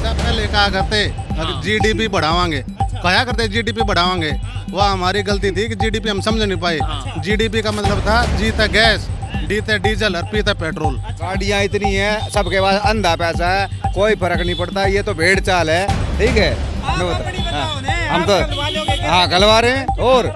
अच्छा पहले कहा करते जीडीपी बढ़ावांगे, कहा करते जीडीपी बढ़ावांगे, वह हमारी गलती थी कि जीडीपी हम समझ नहीं पाए। जीडीपी का मतलब था जीता गैस, डीते डीजल और पीते पेट्रोल। गाड़ियाँ इतनी हैं, सबके पास अंधा पैसा है, कोई फर्क नहीं पड़ता। ये तो भेड़ चाल है, ठीक है। हम तो हाँ गलवा रहे हैं। और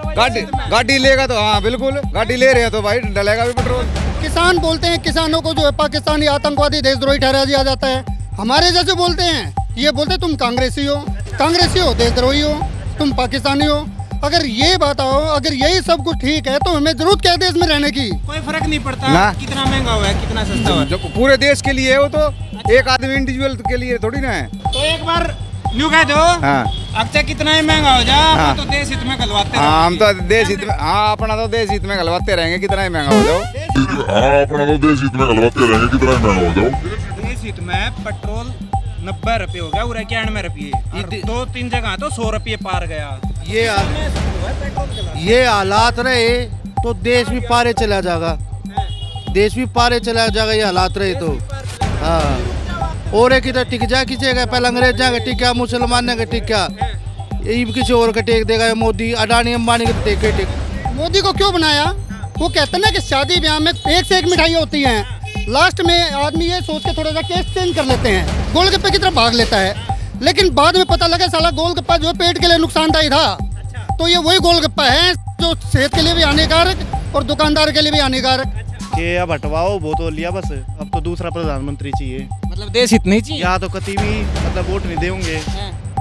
गाड़ी लेगा तो हाँ बिल्कुल, गाड़ी ले रहे हैं तो भाई डलेगा भी पेट्रोल। किसान बोलते हैं, किसानों को जो है पाकिस्तानी आतंकवादी देशद्रोही ठहरा दिया जाता है। हमारे जैसे बोलते हैं, ये बोलते तुम कांग्रेसी हो, देशद्रोही हो, तुम पाकिस्तानी हो। अगर ये बात आओ, अगर यही सब कुछ ठीक है तो हमें जरूरत क्या है देश में रहने की? कोई फर्क नहीं पड़ता कितना महंगा हुआ है कितना सस्ता हुआ है। जो पूरे देश के लिए है वो तो, एक आदमी इंडिविजुअल के लिए थोड़ी ना है। तो एक बार न्यू कह दो अच्छा कितना ही महंगा हो जाए, हाँ। तो देश हित में गलवाते हाँ हम तो देश हित में, हाँ अपना तो देश हित में गलवाते रहेंगे कितना ही महंगा हो जाओ। हाँ अपना तो देश हित में गलवाते रहेंगे कितना ही महंगा हो जाओ। देश हित में पेट्रोल 90 रुपये हो गया, उरा 91 रुपये, 2-3 जगह तो 100 रुपये पार गया। ये हालात रहे तो देश भी पारे चला जाएगा, देश भी पारे चला जाएगा। ये हालात रहे तो हाँ। और एक इधर टिक जा किसी का, पहले अंग्रेज जाएगा टिक क्या, मुसलमान ने टिक क्या, ये किसी और का टेक देगा। मोदी अडानी अंबानी का टेक। मोदी को क्यों बनाया? वो कहते हैं ना कि शादी ब्याह में एक से एक मिठाई होती हैं, लास्ट में आदमी ये सोच के थोड़ा सा टेस्ट चेंज कर लेते हैं, गोलगप्पे की तरफ भाग लेता है। लेकिन बाद में पता लगा साला गोलगप्पा जो पेट के लिए नुकसानदायी था। तो ये वही गोलगप्पा है जो सेहत के लिए भी हानिकारक और दुकानदार के लिए भी हानिकारक। कि अब हटवाओ वो तो लिया बस, अब तो दूसरा प्रधानमंत्री चाहिए। मतलब देश हित नहीं चाहिए, यहाँ तो कभी भी मतलब वोट नहीं देंगे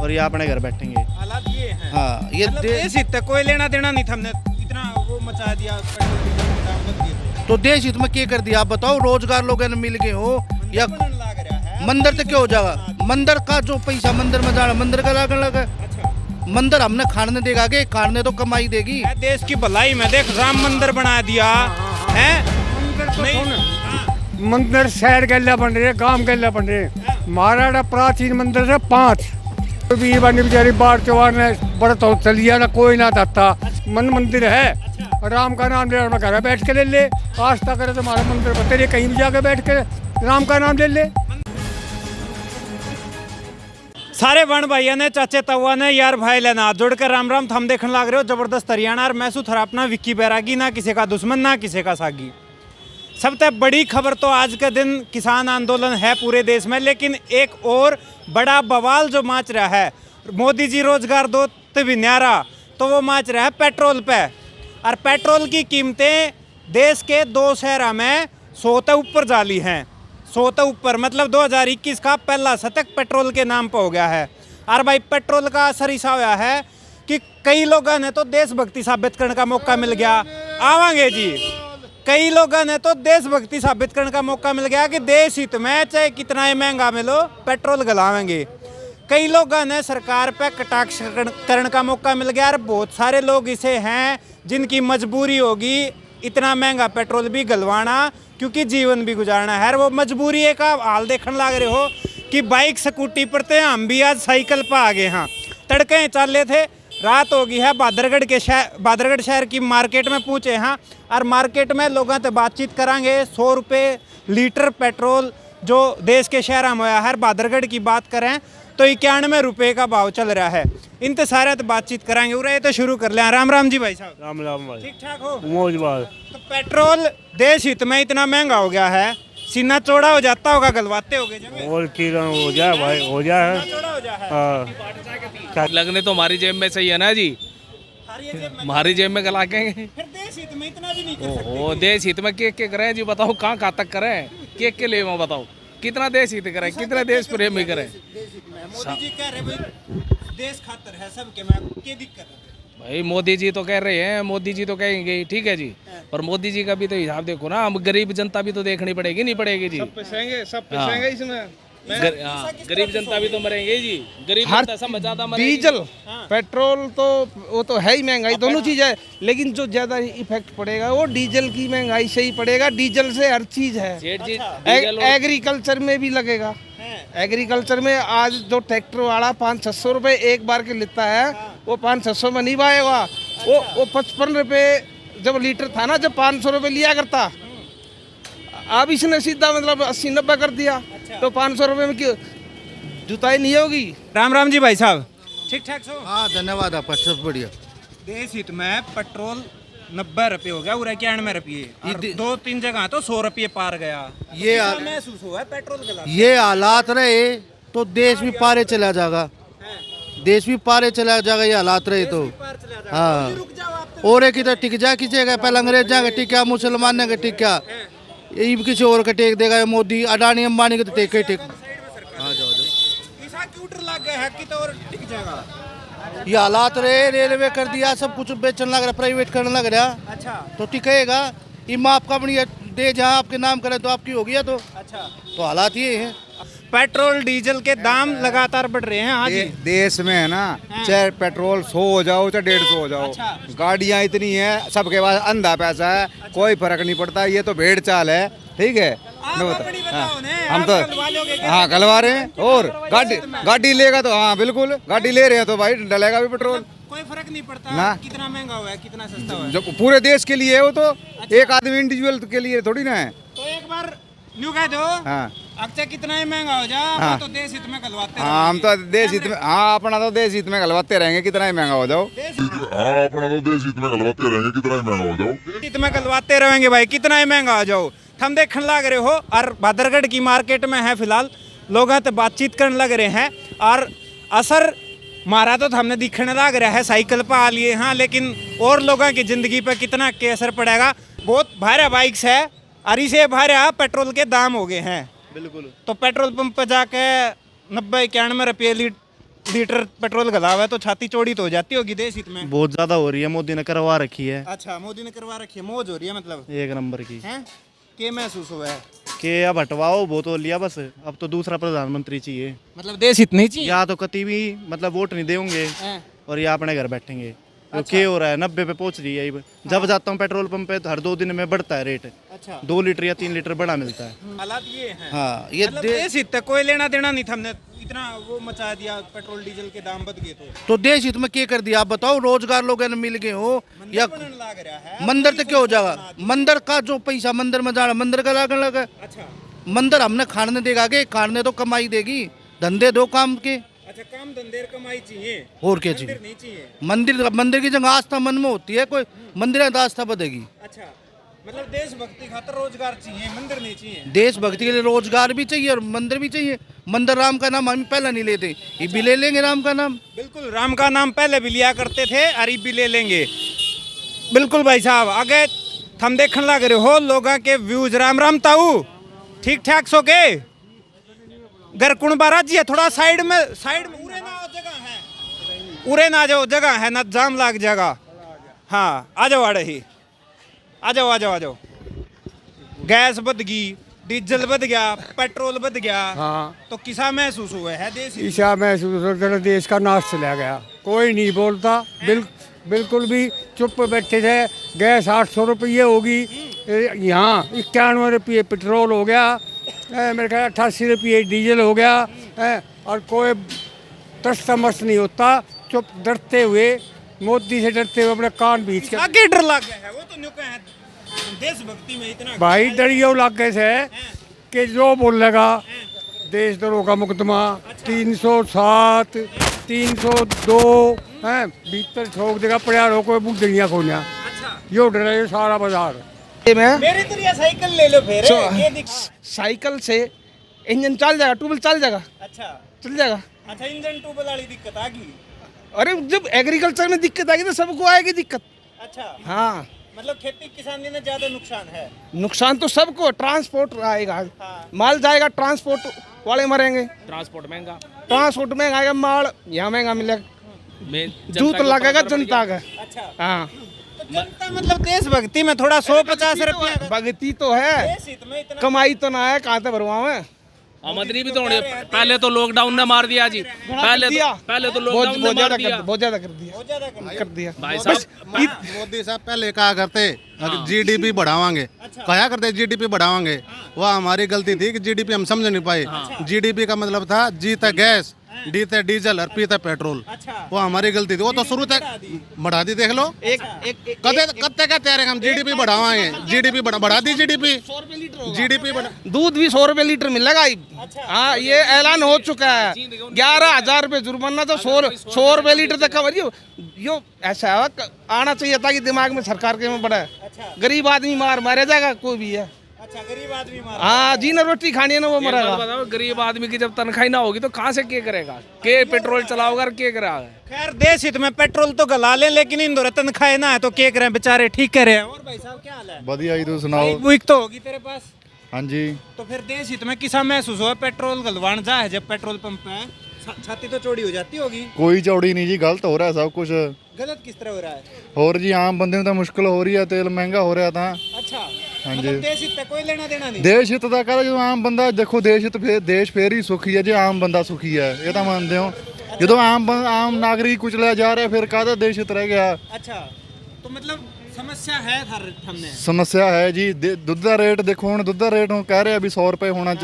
और ये अपने घर बैठेंगे। हालात ये है। हाँ ये मतलब देश हित तक कोई लेना देना नहीं था, हमने इतना वो मचा दिया, पेट्रोल डीजल के दाम बढ़ दिए। तो देश हित में क्या कर दिया आप बताओ? रोजगार लोगों ने मिल गए हो या मंदिर तक क्यों हो जाएगा? मंदिर का जो पैसा मंदिर में जाना, मंदिर का लागन लगा। मंदिर हमने खाने देगा के, खाने तो कमाई देगी। देश की भलाई में देख राम मंदिर बना दिया है। मंदिर शहर गैला बन रहे, गांव गैला बन रहे। महाराणा प्राचीन मंदिर है 5। भी बनी बेचारी बाढ़ त्योहार ने बड़ा तो चलिया ना, कोई ना था मन मंदिर है। राम का नाम ले, घर में बैठ के ले ले, आस्था करे तो हमारा मंदिर बते रहे, कहीं भी जाके बैठ के राम का नाम ले ले। सारे वन भाइयों ने, चाचे तवा ने, यार भाई लेना हाथ जोड़कर राम राम। थम देखने लग रहे हो जबरदस्त हरियाणा और मैं थोड़ा अपना विक्की बैरागी, ना किसी का दुश्मन ना किसी का सागी। सबसे बड़ी खबर तो आज के दिन किसान आंदोलन है पूरे देश में, लेकिन एक और बड़ा बवाल जो माच रहा है, मोदी जी रोजगार दो तभी न्यारा, तो वो माच रहा है पेट्रोल पे। और पेट्रोल की कीमतें देश के 2 शहरों में 100 से ऊपर जाली हैं, 100 से ऊपर। मतलब 2021 का पहला शतक पेट्रोल के नाम पर हो गया है। और भाई पेट्रोल का असर ऐसा हुआ है कि कई लोगों ने तो देशभक्ति साबित करने का मौका मिल गया। आवांगे जी, कई लोगों ने तो देशभक्ति साबित करने का मौका मिल गया कि देश हित में चाहे कितना ही महंगा मिलो पेट्रोल गलावेंगे। कई लोगों ने सरकार पे कटाक्ष करने का मौका मिल गया। और बहुत सारे लोग ऐसे हैं जिनकी मजबूरी होगी इतना महंगा पेट्रोल भी गलवाना, क्योंकि जीवन भी गुजारना है। वो मजबूरी का हाल देखने लग रहे हो कि बाइक स्कूटी पर थे, हम भी आज साइकिल पर आ गए। हाँ तड़के चल रहे थे, रात हो गई है। बादरगढ़ शहर की मार्केट में पहुँचे हाँ, और मार्केट में लोगों से बातचीत करांगे। 100 रुपये लीटर पेट्रोल जो देश के शहर में है, बादरगढ़ की बात करें तो 91 रुपये का भाव चल रहा है। इनसे सारे तो बातचीत कराएंगे। उरे तो शुरू कर लें। राम राम जी भाई साहब। राम राम भाई, ठीक ठाक हो? मौज बात। तो पेट्रोल देश हित में इतना महंगा हो गया है, सीना चौड़ा हो जाता होगा, गलवाते होगे जब और की हो जाए भाई, हो जाए। चौड़ा हो जाए। लगने तो हमारी जेब में सही है ना जी, हमारी जेब में गला के। फिर देश हित में इतना भी नहीं कर सकते। ओ देश हित में के करें जी, बताओ कहाँ तक करें, के ले बताओ कितना देश हित करें, कितना देश प्रेम ही करें। मोदी जी कह रहे भाई देश खातर है सबके, में क्या दिक्कत है भाई? मोदी जी तो कह रहे हैं, मोदी जी तो कहेंगे ठीक है जी, पर मोदी जी का भी तो हिसाब देखो ना, हम गरीब जनता भी तो देखनी पड़ेगी, नहीं पड़ेगी जी? सब पैसेंगे इसमें। गरीब जनता भी तो मरेंगे जी, गरीब जनता सब ज्यादा मरेगी। डीजल पेट्रोल तो वो तो है ही महंगाई, दोनों चीज है, लेकिन जो ज्यादा इफेक्ट पड़ेगा वो डीजल की महंगाई से ही पड़ेगा। डीजल से हर चीज है, एग्रीकल्चर में भी लगेगा। एग्रीकल्चर में आज जो ट्रैक्टर वाला 500-600 रुपये एक बार के लेता है, वो 500-600 में नहीं पाएगा। वो 55 रुपये जब लीटर था ना, जब 500 रुपये लिया करता, अब इसने सीधा मतलब 80-90 कर दिया। तो 500 रुपये में क्यों जुताई नहीं होगी। राम राम जी भाई साहब, ठीक ठाक सो? हाँ धन्यवाद आपका, सब बढ़िया। देश हित में पेट्रोल 90 रुपये हो गया, और 91 रुपये, 2-3 जगह तो 100 रुपये पार गया। ये कैसा महसूस हुआ है पेट्रोल के लाभ? ये हालात रहे तो देश भी पारे चला जाएगा, देश भी पारे चला जाएगा। ये हालात रहे तो हाँ, और एक इधर टिक जा किसी का, पहले अंग्रेज जाएगा टिका, मुसलमान ने टिक क्या, ये भी किसी और का टेक देगा, मोदी अडानी अंबानी के तो टेक ही टेक। हाँ जाओ ऐसा क्यों डर लग गया है कि तो और टिक जाएगा? ये हालात रहे, रेलवे कर दिया, सब कुछ बेचने लग रहा, प्राइवेट करने लग रहा, अच्छा तो टिकेगा। ये माँ आपका अपनी दे जहाँ आपके नाम करे तो आपकी होगी, तो अच्छा। तो हालात ये हैं। पेट्रोल डीजल के दाम लगातार बढ़ रहे हैं। हाँ जी, देश में है ना, चाहे पेट्रोल 100 हो जाओ चाहे 150 हो जाओ, गाड़ियाँ इतनी है, सबके पास अंधा पैसा है, कोई फर्क नहीं पड़ता। ये तो भेड़ चाल है, ठीक है। मैं बता, हम तो हाँ गलवा रहे हैं, और गाड़ी लेगा तो हाँ बिल्कुल, गाड़ी ले रहे हैं तो भाई डलेगा भी पेट्रोल, कोई फर्क नहीं पड़ता ना। कितना महंगा हुआ है कितना सस्ता हुआ है। जो पूरे देश के लिए है वो तो, एक आदमी इंडिविजुअल के लिए थोड़ी ना है। तो एक बार न्यू कह दो, हाँ अच्छा कितना ही महंगा हो जाए, हाँ। तो देश हित में गलवाते हाँ, हम तो देश हित में, हाँ अपना तो देश हित में गलवाते रहेंगे, कितना ही महंगा हो जाओ। हाँ अपना तो देश हित में गलवाते रहेंगे, कितना ही महंगा हो जाओ। हित में गलवाते रहेंगे भाई, कितना ही महंगा हो जाओ। हम देखने लग रहे हो, और भद्रगढ़ की मार्केट में है फिलहाल, लोग तो बातचीत करने लग रहे हैं, और असर मारा तो हमने दिखने लग रहा है, साइकिल पर आ लिए हाँ, लेकिन और लोगों की जिंदगी पर कितना के असर पड़ेगा। बहुत भारी बाइक्स है, और इसे भारी पेट्रोल के दाम हो गए हैं। बिल्कुल। तो पेट्रोल पंप पर जाके 90-91 रुपये लीटर पेट्रोल गला हुआ है, तो छाती चौड़ी तो हो जाती होगी देश हित में। बहुत ज्यादा हो रही है, मोदी ने करवा रखी है। अच्छा, मोदी ने करवा रखी है, मौज हो रही है मतलब, एक नंबर की हैं? क्या महसूस हुआ है कि अब हटवाओ बहुत हो लिया, बस अब तो दूसरा प्रधानमंत्री चाहिए। मतलब देश हित नहीं चाहिए? या तो कभी भी मतलब वोट नहीं देंगे, हैं? और या अपने घर बैठेंगे। तो क्या हो रहा है, 90 पे पहुंच रही है ये। जब जाता हूँ पेट्रोल पंप पे, हर 2 दिन में बढ़ता है रेट, अच्छा 2 लीटर या 3 लीटर बढ़ा मिलता है। हालात ये हैं। हाँ ये मतलब देश हित तक कोई लेना देना नहीं था, हमने इतना वो मचा दिया, पेट्रोल डीजल के दाम बढ़ गए तो देश हित में क्या कर दिया आप बताओ? रोजगार लोगों ने मिल गए हो या बनने लग रहा है। मंदिर तो क्या हो जाएगा? मंदिर का जो पैसा मंदिर में जाना, मंदिर का लागने लगा। अच्छा, मंदिर हमने खाने देगा के, खाने तो कमाई देगी, धंधे दो काम के, अच्छा काम धंधे कमाई चाहिए, और क्या मंदिर चाहिए? नहीं चाहिए। मंदिर की जगह आस्था मन में होती है, कोई मंदिर है तो आस्था बढ़ेगी। अच्छा, मतलब देशभक्ति खातर रोजगार चाहिए, मंदिर नहीं चाहिए। देशभक्ति के लिए रोजगार भी चाहिए और मंदिर भी चाहिए। मंदिर राम का नाम हम पहले नहीं लेते, ये भी ले लेंगे राम का नाम। बिल्कुल, राम का नाम पहले भी लिया करते थे, अरीब भी ले लेंगे। बिल्कुल भाई साहब, आगे हम देखने लग रहे हो लोगों के व्यूज। राम राम ताऊ, ठीक ठाक सो के घर कुण बारात जी है, थोड़ा साइड में उरे ना जगह है, उरे ना जाओ, जगह है ना, जाम लाग जाएगा। हाँ आ जाओ, आड़े ही आ जाओ, आ जाओ, आ जाओ। गैस बढ़ गई, डीजल बढ़ गया, पेट्रोल बढ़ गया, हाँ तो किसा महसूस हुआ है देश हित? ईसा महसूस होता है, देश का नाश चला गया, कोई नहीं बोलता, बिल्कुल भी चुप बैठे थे। गैस 800 रुपये होगी, यहाँ 91 रुपये पेट्रोल हो गया, मेरे ख्याल 88 रुपये डीजल हो गया, और कोई तस्तमस्त नहीं होता, चुप डरते हुए, मोदी से डरते हुए अपने कान बीच के। आगे डर लग गया है, वो तो न्यू है देशभक्ति में इतना भाई डरियो लग गए से कि जो बोलेगा देशद्रोह का मुकदमा 307 302 हैं, भीतर ठोक देगा, पड़ा कोई बुढ़िया खोलिया। अच्छा, यो डरे सारा बाजार। मेरी तो ये साइकिल ले लो फिर, ये दिख। साइकिल से इंजन चल जाएगा, ट्यूबवेल चल जाएगा, अच्छा चल जाएगा। अच्छा, इंजन ट्यूबवेल वाली दिक्कत आ गई। अरे जब एग्रीकल्चर में दिक्कत आएगी तो सबको आएगी दिक्कत। अच्छा, हाँ, मतलब खेती किसानी में ज्यादा नुकसान है। नुकसान तो सबको, ट्रांसपोर्ट आएगा, हाँ। माल जाएगा, ट्रांसपोर्ट वाले मरेंगे, ट्रांसपोर्ट महंगा, ट्रांसपोर्ट महंगा आएगा, माल यहाँ महंगा मिलेगा, जूत लगेगा जनता का। अच्छा, हाँ, तो जनता मतलब देशभक्ति में थोड़ा 150 रुपया भगती तो है, देश हित में इतना कमाई तो ना है, कहाँ से भरवाओ है। आमदनी भी तो होनी है। पहले तो लॉकडाउन ने मार दिया जी, पहले तो लॉकडाउन ने मार दिया, बहुत ज्यादा कर दिया, बहुत ज्यादा कर दिया। भाई साहब मोदी साहब पहले कहा करते जीडीपी बढ़ावांगे, कहा करते जीडीपी बढ़ावांगे, वह हमारी गलती थी कि जीडीपी हम समझ नहीं पाए। जीडीपी का मतलब था जी तक गैस, डीते डीजल और पीते पेट्रोल। वो हमारी गलती थी, वो तो शुरू तक बढ़ा दी। देख लो कत्ते का तैयार हम जीडीपी बढ़ावाएंगे, जीडीपी बढ़ा दी, जीडीपी बढ़ा। दूध भी 100 रुपए लीटर मिलेगा। हाँ, ये ऐलान हो चुका है। 11,000 रुपए जुर्माना, तो 100 रुपए लीटर तक का यो ऐसा आना चाहिए था कि दिमाग में सरकार के में बढ़ा। गरीब आदमी मारे जाएगा कोई भी है। अच्छा, गरीब आदमी मारा। हाँ, जी ना रोटी खानी है ना, वो मरेगा। बताओ, गरीब आदमी की जब तनख्वाही ना होगी तो कहाँ से क्या करेगा? के पेट्रोल चलाओगा, क्या करेगा? खैर, देश हित में पेट्रोल तो गला लें, लेकिन इन दौरान तनख्वाह ना है तो क्या करें बेचारे, ठीक कह रहे हैं। और भाई साहब क्या हाल है? बढ़िया ही, तू सुनाओ। बुक तो होगी तेरे पास। हाँ जी। तो फिर देश हित में किसा महसूस हुआ पेट्रोल गलवान जा है जब पेट्रोल पंप पे छाती तो चौड़ी हो जाती होगी। कोई चौड़ी नहीं जी, गलत हो रहा है सब कुछ। गलत किस तरह हो रहा है? और जी आम बंदे ਨੂੰ ਤਾਂ ਮੁਸ਼ਕਲ ਹੋ ਰਹੀ ਹੈ, ਤੇਲ ਮਹਿੰਗਾ ਹੋ ਰਿਹਾ ਤਾਂ। अच्छा, हाँ मतलब जी। देश हित पे कोई लेना देना नहीं। ਦੇਸ਼ ਹਿੱਤ ਦਾ ਕਹਿੰਦਾ ਜਦੋਂ ਆਮ ਬੰਦਾ ਦੇਖੋ, ਦੇਸ਼ ਹਿੱਤ ਫੇਰ ਦੇਸ਼ ਫੇਰ ਹੀ ਸੁਖੀ ਹੈ ਜੇ ਆਮ ਬੰਦਾ ਸੁਖੀ ਹੈ, ਇਹ ਤਾਂ ਮੰਨਦੇ ਹੋ। ਜਦੋਂ ਆਮ ਨਾਗਰਿਕ ਕੁਚਲਿਆ ਜਾ ਰਿਹਾ ਫਿਰ ਕਾਹਦਾ ਦੇਸ਼ ਹਿੱਤ ਰਹਿ ਗਿਆ। अच्छा, तो मतलब समस्या है हमने। ਸਮੱਸਿਆ ਹੈ ਜੀ। ਦੁੱਧ ਦਾ ਰੇਟ ਦੇਖੋ, ਹੁਣ ਦੁੱਧ ਦਾ ਰੇਟ ਹੁਣ ਕਹਿ ਰਿਹਾ ਵੀ 100 ਰੁਪਏ ਹੋਣਾ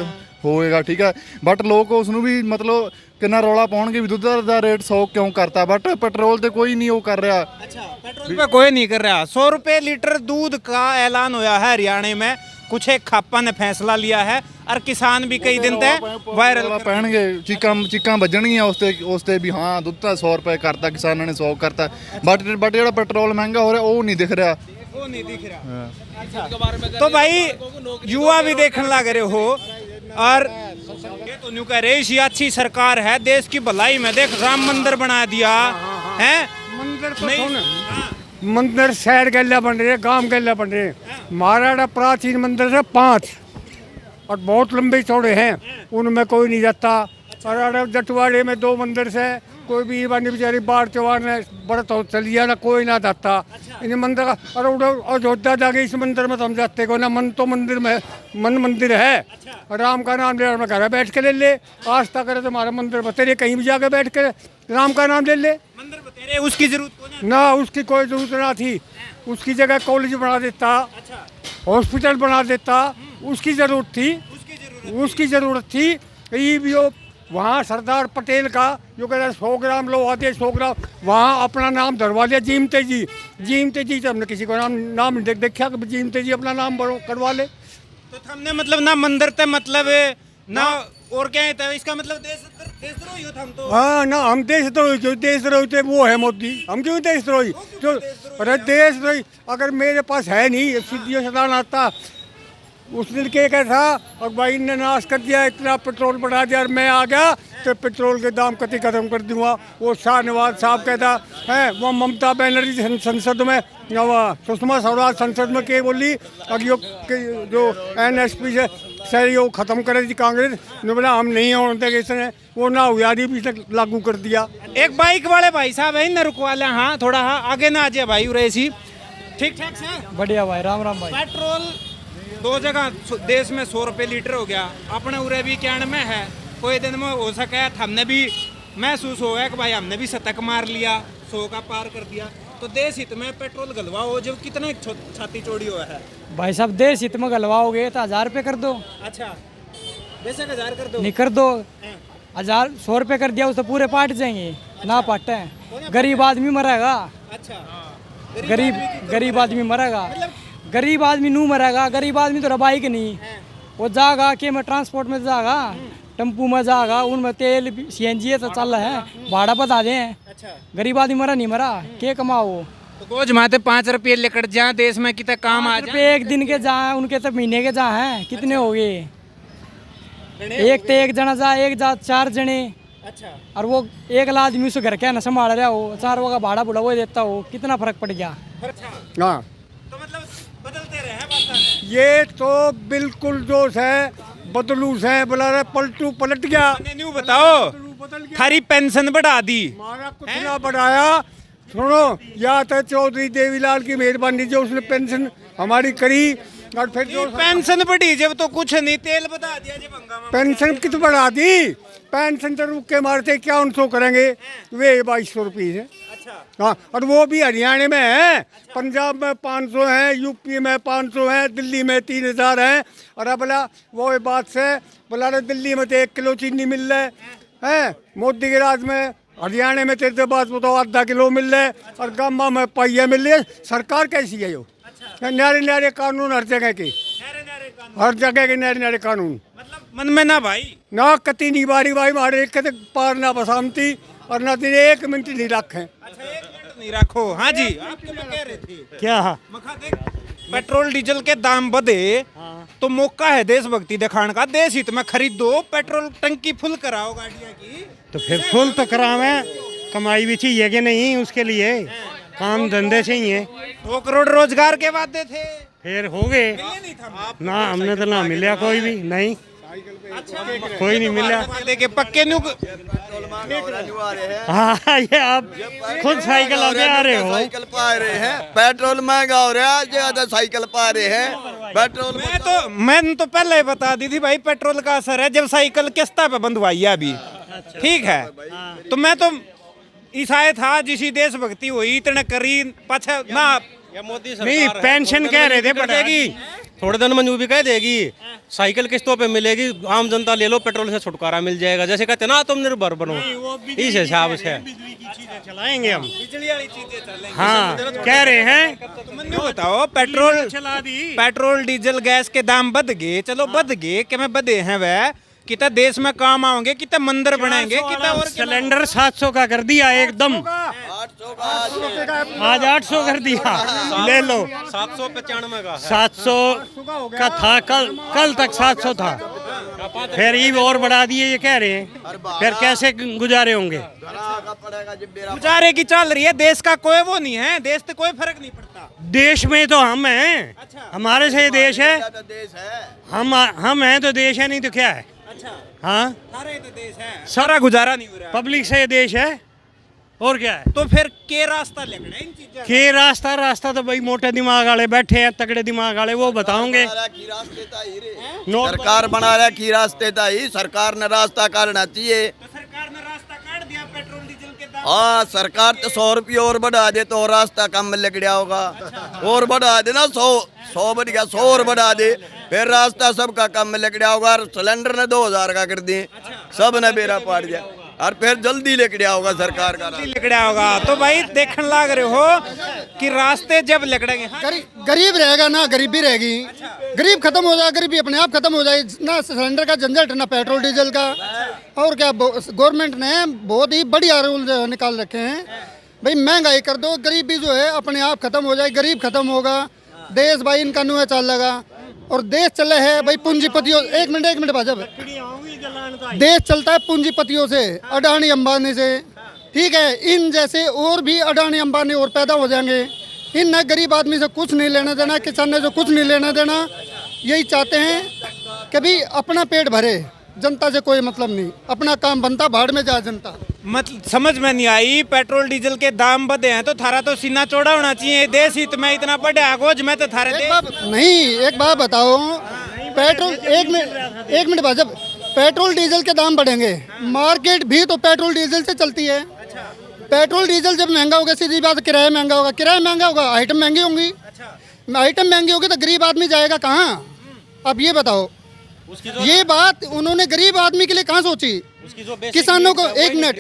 ਹੋਏਗਾ, ਠੀਕ ਹੈ, ਬਟ ਲੋਕ ਉਸ ਨੂੰ ਵੀ ਮਤਲਬ ਕਿੰਨਾ ਰੌਲਾ ਪਾਉਣਗੇ ਵੀ ਦੁੱਧ ਦਾ ਰੇਟ 100 ਕਿਉਂ ਕਰਤਾ, ਬਟ ਪੈਟਰੋਲ ਤੇ ਕੋਈ नहीं वो कर रहा। अच्छा, पेट्रोल पे कोई नहीं कर रहा। 100 रुपए लीटर दूध का ऐलान हुआ है हरियाणा में। कुछ एक खापा ने फैसला लिया है और किसान भी कई दिन तक वायरल ਪੈਣਗੇ, ਚੀਕਾਂ ਵੱਜਣਗੀਆਂ ਉਸ ਤੇ ਵੀ ਹਾਂ ਦੁੱਧ ਤਾਂ 100 ਰੁਪਏ ਕਰਤਾ, ਕਿਸਾਨਾਂ ਨੇ 100 ਕਰਤਾ, ਬਟ ਜਿਹੜਾ ਪੈਟਰੋਲ ਮਹਿੰਗਾ ਹੋ ਰਿਹਾ ਉਹ ਨਹੀਂ ਦਿਖ ਰਿਹਾ। वो नहीं दिख रहा। तो भाई युवा भी देखने लग रहे हो और ये तो न्यू कह रहे हैं अच्छी सरकार है, देश की भलाई में देख राम मंदिर बना दिया है। मंदिर तो सुन, मंदिर शहर गैला बन रहे, गांव गैला बन रहे। महाराणा प्राचीन मंदिर से 5 और बहुत लंबे चौड़े हैं, उनमें कोई नहीं जाता। और जटवाड़े में 2 मंदिर से कोई भी बानी बेचारी बाढ़ चौहान ने बड़ा तो चलिया ना, कोई ना जाता इन मंदिर का। और अयोध्या जाके इस मंदिर में तो हम जाते को ना, मन तो मंदिर में मन मंदिर है। राम का नाम ले, मैं घर बैठ के ले ले, आस्था करे तुम्हारा मंदिर बतेरे, कहीं भी जाके बैठ के राम का नाम ले ले। मंदिर बतेरे उसकी जरूरत ना, उसकी कोई जरूरत ना थी। उसकी जगह कॉलेज बना देता, हॉस्पिटल बना देता, उसकी जरूरत थी, उसकी जरूरत थी। ये भी वहाँ सरदार पटेल का जो कहते 100 ग्राम लो आते 100 ग्राम, वहाँ अपना नाम धरवा दिया जीमते जी। जीमते जी तो हमने किसी को नाम देखा कि जीमते जी अपना नाम करवा ले। तो हमने मतलब ना मंदिर ते मतलब ना और क्या है, इसका मतलब देशद्रोही हो हम तो। हाँ ना, हम देशद्रोही, जो देशद्रोही थे वो है मोदी। हम क्यों देशद्रोही? जो अरे देशद्रोही अगर मेरे पास है नहीं, सीधी सदान आता उस दिन के था और भाई ने नाश कर दिया, इतना पेट्रोल बढ़ा दिया और मैं आ गया तो पेट्रोल के दाम कति खत्म कर दूंगा। वो शाहनवाज साहब कहता है, वो ममता बनर्जी संसद में, सुषमा स्वराज संसद में के बोली अगर जो NSP से सही वो खत्म करे थी कांग्रेस ने, बोला हम नहीं होने इसने वो ना हुआ भी लागू कर दिया। एक बाइक वाले भाई साहब है ना, रुकवा ले। हाँ, थोड़ा हाँ आगे ना आ जाए भाई, उरे सी ठीक ठाक से। बढ़िया भाई, राम राम भाई। पेट्रोल 2 जगह देश में 100 रुपए लीटर हो गया, अपने उरे भी क्या में है, कोई दिन में हो सके हमने भी महसूस हो गया कि भाई हमने भी शतक मार लिया, 100 का पार कर दिया। तो देश हित में पेट्रोल गलवाओ, जब कितने छाती चौड़ी हुआ है भाई साहब। देश हित में गलवाओगे तो 1000 रुपये कर दो। अच्छा, बेशक 1000 कर दो। नहीं कर दो 1000, 100 रुपये कर दिया उस तो पूरे पाट जाएंगे ना, पाटे गरीब आदमी मरेगा। अच्छा, गरीब आदमी मरेगा, गरीब आदमी नू मरेगा। गरीब आदमी तो बाइक नहीं, वो जागा के में ट्रांसपोर्ट में जागा, टेम्पू में जागा, उनमें तेल CNG तो चल रहा है, भाड़ा बता दें। अच्छा, गरीब आदमी मरा नहीं मरा, के कमाओ? तो गोज माते 5 रुपये लेकर जा, देश में कितना काम आ जाए। एक दिन के जा, उनके तो महीने के जा हैं, कितने हो गए? एक तो एक जना जा, एक जा 4 जने। अच्छा, और वो एक आदमी उसे घर क्या ना संभाल रहा हो, 4 का भाड़ा बुढ़ा वो देता हो, कितना फर्क पड़ गया। हाँ, तो मतलब बदलते रहे हैं। ये तो बिल्कुल जो है बदलूस है, बोला रहे पलटू पलट गया। न्यू बताओ, थारी पेंशन बढ़ा दी, हमारा कुछ ना बढ़ाया। सुनो, या तो चौधरी देवीलाल की मेहरबानी जो उसने पेंशन हमारी करी, और फिर जो पेंशन बढ़ी जब तो कुछ नहीं, तेल बढ़ा दिया जब हंगामा। पेंशन कित बढ़ा दी? पेंशन तो रुक के मारते क्या 100 करेंगे वे 2200 रुपये है। हाँ, और वो भी हरियाणा में है, पंजाब में 500 है, यूपी में 500 है, दिल्ली में 3000 है। और अब बोला वो बात से बोला रहे दिल्ली में तो 1 किलो चीनी मिल रहा है, है मोदी के राज में हरियाणा में तेरे पास बताओ आधा किलो मिल रहा है और गामा में पहिया मिल रही है। सरकार कैसी है यो? न्यारे न्यारे कानून हर जगह के, हर जगह के न्यारे न्यारे कानून, मतलब मन में ना भाई ना कती नहीं बारी भाई मारे एक कते पार ना बसामती और ना तेरे 1 मिनट नहीं रखे। अच्छा 1 मिनट नहीं रखो। हाँ जी आप क्या कह रहे थे? क्या मखा देख पेट्रोल डीजल के दाम बढ़े तो मौका है देशभक्ति दिखाने का। देश हित में खरीदो, पेट्रोल टंकी फुल कराओ गाड़ियाँ की। तो फिर फुल तो करावे, कमाई भी चाहिए कि नहीं, उसके लिए काम धंधे चाहिए। 2 करोड़ रोजगार के वादे थे, फिर हो गए ना, हमने तो ना मिला कोई भी नहीं, कोई नहीं मिला। वादे के पक्के नु हाँ ये आप खुद साइकिल आगे आ रहे हो। साइकिल पा रहे हैं, पेट्रोल महंगा हो रहा है, ज्यादा साइकिल पा रहे हैं पेट्रोल। मैंने तो पहले ही बता दी थी भाई पेट्रोल का असर है जब साइकिल किस्ता पे बंधवाई है अभी। ठीक है तो मैं तो ईसाई था जिसी देशभक्ति हुई इतने करी पछे ना मोदी नहीं पेंशन कह रहे थे बढ़ेगी, थोड़े दिन में यूं भी कह देगी साइकिल किस्तों पे मिलेगी, आम जनता ले लो, पेट्रोल से छुटकारा मिल जाएगा। जैसे कहते ना तुम निर्भर बनो, इस हिसाब से चलाएंगे हम, बिजली वाली चीजें चलेंगी। हाँ कह रहे हैं। तो बताओ पेट्रोल डीजल गैस के दाम बढ़ गए, चलो बढ़ गए कि मैं बढ़े हैं वह कितना देश में काम आओगे, कितना मंदिर बनाएंगे, कितना और सिलेंडर 700 का कर दिया एकदम, आज 800 कर दिया, ले लो 795 का 700 का था, कल तक 700 था, फिर ये और बढ़ा दिए ये कह रहे हैं। फिर कैसे गुजारे होंगे? गुजारे की चल रही है, देश का कोई वो नहीं है, देश से कोई फर्क नहीं पड़ता। देश में तो हम हैं, हमारे से देश है, हम हैं तो देश है, नहीं तो क्या है? हाँ सारे तो देश है, सारा गुजारा नहीं हो रहा, पब्लिक से देश है और क्या है? तो फिर के रास्ता लगना इन चीजों के रास्ता तो भाई मोटे दिमाग वाले बैठे हैं, तगड़े दिमाग वाले वो बताओगे। सरकार बना रहा की रास्ते था ही, सरकार ने रास्ता काटना चाहिए। तो सरकार ने रास्ता काट दिया पेट्रोल डीजल के दाम। हाँ सरकार तो 100 रुपये और बढ़ा दे तो रास्ता कम में लग गया होगा, और बढ़ा दे ना 100 बढ़ गया, 100 और बढ़ा दे फिर रास्ता सबका कम में लग गया होगा। सिलेंडर ने 2000 का कर दिए, सब ने बेरा पाड़ दिया और फिर जल्दी लेके होगा सरकार का लिकड़ा होगा। तो भाई देखने लग रहे हो कि रास्ते जब लिकड़ेंगे गरीब रहेगा ना, गरीबी रहेगी, गरीब खत्म हो जाए, गरीबी अपने आप खत्म हो जाए ना, सिलेंडर का झंझट ना पेट्रोल डीजल का। और क्या गवर्नमेंट ने बहुत ही बढ़िया रूल निकाल रखे हैं भाई, महंगाई कर दो, गरीबी जो है अपने आप खत्म हो जाए, गरीब खत्म होगा, देश भाई इनका नुआ चल लगा। और देश चले है भाई पूंजीपतियों, एक मिनट भाजपा, देश चलता है पूंजीपतियों से, अडानी अंबानी से, ठीक है? इन जैसे और भी अडानी अंबानी और पैदा हो जाएंगे। इन न गरीब आदमी से कुछ नहीं लेना देना, किसान ने जो कुछ नहीं लेना देना, यही चाहते हैं कि भी अपना पेट भरे, जनता से कोई मतलब नहीं, अपना काम बनता भाड़ में जाए जनता। मतलब समझ में नहीं आई, पेट्रोल डीजल के दाम बढ़े हैं तो थारा तो सीना चौड़ा होना चाहिए, देश हित में इतना बड़े आगोज में तो थारे एक बात बताओ, पेट्रोल एक मिनट भाजपा, पेट्रोल डीजल के दाम बढ़ेंगे, मार्केट भी तो पेट्रोल डीजल से चलती है। पेट्रोल डीजल जब महंगा होगा, सीधी बात किराया महंगा होगा, किराया महंगा होगा, आइटम महंगी होंगी, आइटम महंगी होगी तो गरीब आदमी जाएगा कहाँ? अब ये बताओ, ये बात उन्होंने गरीब आदमी के लिए कहाँ सोची? किसानों को, एक मिनट,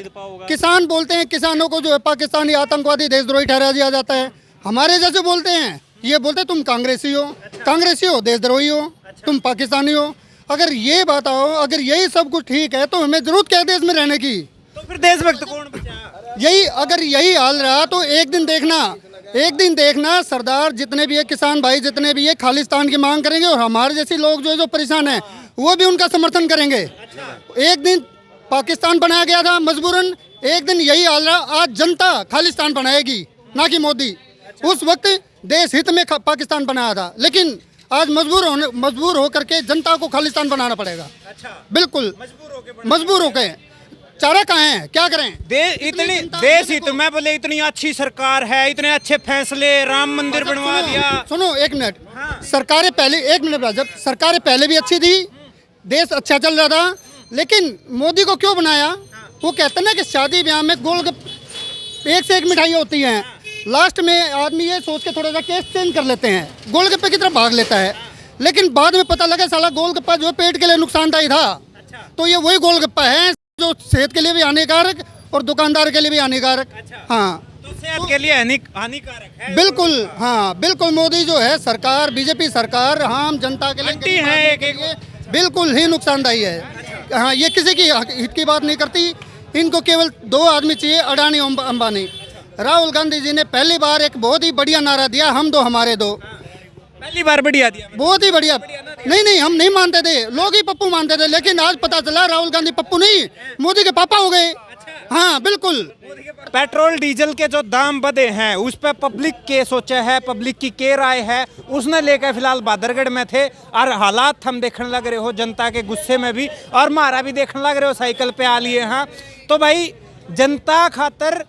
किसान बोलते हैं किसानों को जो है पाकिस्तानी आतंकवादी देशद्रोही ठहरा दिया जाता है, हमारे जैसे बोलते हैं, ये बोलते तुम कांग्रेसी हो, देशद्रोही हो, तुम पाकिस्तानी हो। अगर ये बात आओ, अगर यही सब कुछ ठीक है तो हमें जरूरत क्या है देश में रहने की? तो फिर देशभक्त कौन बचा? यही अगर यही हाल रहा तो एक दिन देखना सरदार जितने भी है, किसान भाई जितने भी है, खालिस्तान की मांग करेंगे और हमारे जैसे लोग जो परेशान हैं वो भी उनका समर्थन करेंगे। एक दिन पाकिस्तान बनाया गया था मजबूरन, एक दिन यही हाल रहा, आज जनता खालिस्तान बनाएगी, ना कि मोदी। उस वक्त देश हित में पाकिस्तान बनाया था, लेकिन आज मजबूर होकर के जनता को खालिस्तान बनाना पड़ेगा। बिल्कुल मजबूर होकर, चारा कहाँ है, क्या करें? इतनी देश हित में बोले इतनी अच्छी सरकार है, इतने अच्छे फैसले, राम मंदिर बनवा दिया। सुनो एक मिनट, सरकारें पहले, एक मिनट भाजपा, सरकारें पहले भी अच्छी थी, देश अच्छा चल रहा था, लेकिन मोदी को क्यों बनाया? वो कहते ना कि शादी ब्याह में गोलगप्पे एक से एक मिठाइयाँ होती हैं, लास्ट में आदमी ये सोच के थोड़ा सा केस चेंज कर लेते हैं, गोलगप्पे की तरफ भाग लेता है, लेकिन बाद में पता लगा साला गोलगप्पा जो पेट के लिए नुकसानदायी था। तो ये वही गोलगप्पा है जो जो सेहत के लिए भी हानिकारक और दुकानदार के लिए भी हानिकारक। हाँ, तो सेहत के लिए हानिकारक है। बिल्कुल, हाँ बिल्कुल। मोदी जो है सरकार, बीजेपी सरकार आम जनता के लिए है एक बिल्कुल ही नुकसानदायी है। हाँ, ये किसी की हित की बात नहीं करती। इनको केवल 2 आदमी चाहिए, अडानी और अंबानी। राहुल गांधी जी ने पहली बार एक बहुत ही बढ़िया नारा दिया, हम दो हमारे दो। पहली बार बढ़िया दिया, बहुत ही बढ़िया। नहीं, हम नहीं मानते थे, लोग ही पप्पू मानते थे, लेकिन आज पता चला राहुल गांधी पप्पू नहीं, मोदी के पापा हो गए। हाँ बिल्कुल। पेट्रोल डीजल के जो दाम बढ़े हैं उस पर पब्लिक के सोचा है, पब्लिक की क्या राय है उसने लेकर फिलहाल बादरगढ़ में थे और हालात हम देखने लग रहे हो जनता के गुस्से में भी, और मारा भी देखने लग रहे हो साइकिल पे आ लिए। हाँ, तो भाई जनता खातर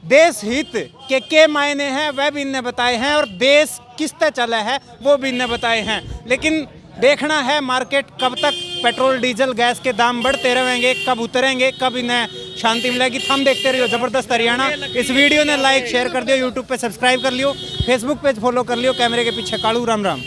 देश हित के मायने हैं वह भी इनने बताए हैं, और देश किस तरह चला है वो भी इनने बताए हैं। लेकिन देखना है मार्केट कब तक पेट्रोल डीजल गैस के दाम बढ़ते रहेंगे, कब उतरेंगे, कब इन्हें शांति मिलेगी। हम देखते रहिए जबरदस्त हरियाणा। इस वीडियो ने लाइक शेयर कर दियो, यूट्यूब पे सब्सक्राइब कर लियो, फेसबुक पेज फॉलो कर लियो। कैमरे के पीछे कालू, राम राम।